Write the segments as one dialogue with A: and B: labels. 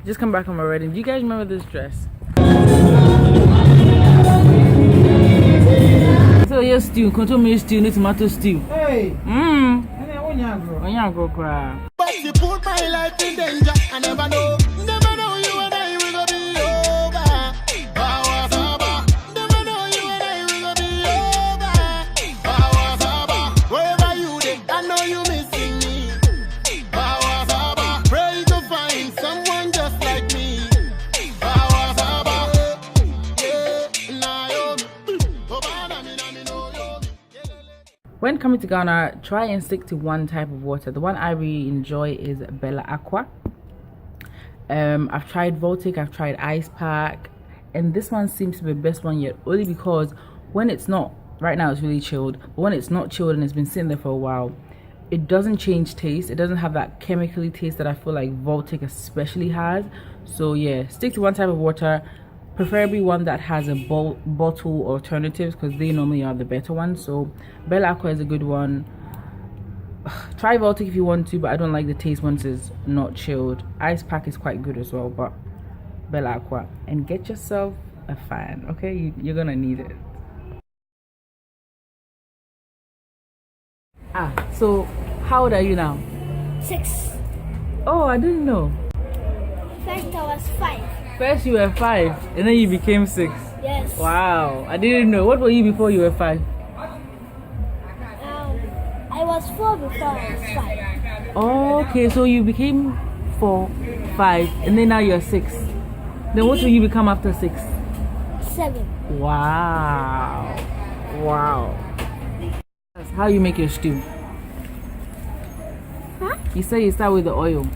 A: Just come back from my wedding. Do you guys remember this dress? So yes, stew, control me stew, no tomato stew. Hey. Onyago cry.
B: But you put my life in danger. I never know you and I will go be over. Never know you and I will go be over. Wherever you did, I know you missing me. Pray to find someone just like me.
A: When coming to Ghana, try and stick to one type of water. The one I really enjoy is Bella Aqua. I've tried Voltic, I've tried Ice Pack, and this one seems to be the best one yet, only because when it's not, right now it's really chilled, but when it's not chilled and it's been sitting there for a while, it doesn't change taste. It doesn't have that chemically taste that I feel like Voltic especially has. So yeah, stick to one type of water, preferably one that has a bottle alternatives, because they normally are the better ones. So Bella Aqua is a good one. Try Voltic if you want to, but I don't like the taste once it's not chilled. Ice Pack is quite good as well, but Bella Aqua. And get yourself a fan, okay? You're gonna need it. So how old are you now?
C: 6.
A: Oh, I didn't know.
C: First I was 5.
A: First you were 5 and then you became 6.
C: Yes.
A: Wow, I didn't know. What were you before you were 5?
C: I was 4 before I was 5.
A: Oh, okay, so you became 4, 5, and then now you're 6. Then what will you become after 6?
C: 7.
A: Wow. Wow. That's how you make your stew.
C: Huh?
A: You say you start with the oil.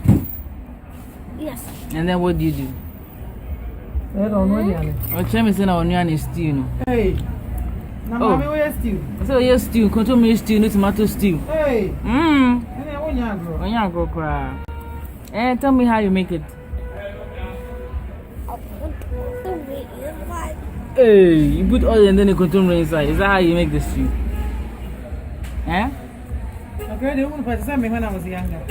C: Yes.
A: And then what do you do? Oh, Chemi said onion is stew, no?
D: Hey.
A: Oh.
D: Stew.
A: So yes, stew, control me stew, no tomato stew.
D: Hey.
A: Onyago cry. Tell me how you make it. Hey, you put oil and then you control inside. Is that how you make the stew? Eh?
D: Okay, they wouldn't participate when I was younger.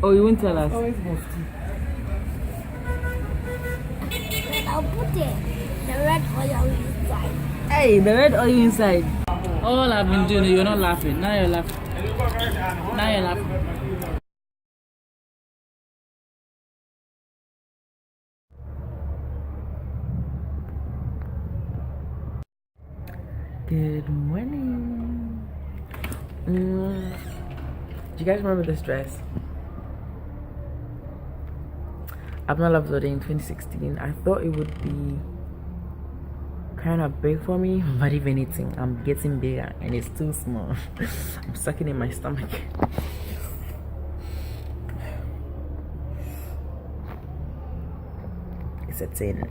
A: Oh, you won't tell us?
D: Always mostly.
C: I'll put the red oil inside.
A: Hey, the red oil inside. All I've been doing, you're not laughing. Now you're laughing. Now you're laughing. Good morning. Do you guys remember this dress? I've not loved it in 2016. I thought it would be kind of big for me, but if anything, I'm getting bigger and it's too small. I'm sucking in my stomach. It's a 10.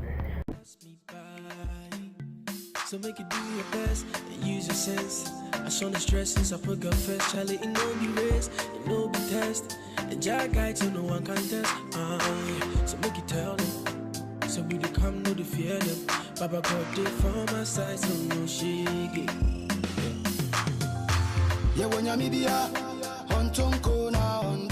B: So make it do your best and use your sense. I show the stress since I put God first. Charlie, it no be race, it no be test. And Jack guy to no one contest. So make it tell them. So we come, no the fear them. Baba God did from my side, so no shake. Yeah, when you're media, on Tonko now on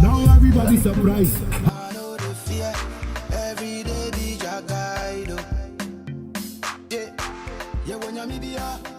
E: Now everybody surprised.
B: I know the fear. Every day be your guide. Yeah, yeah, when you're media.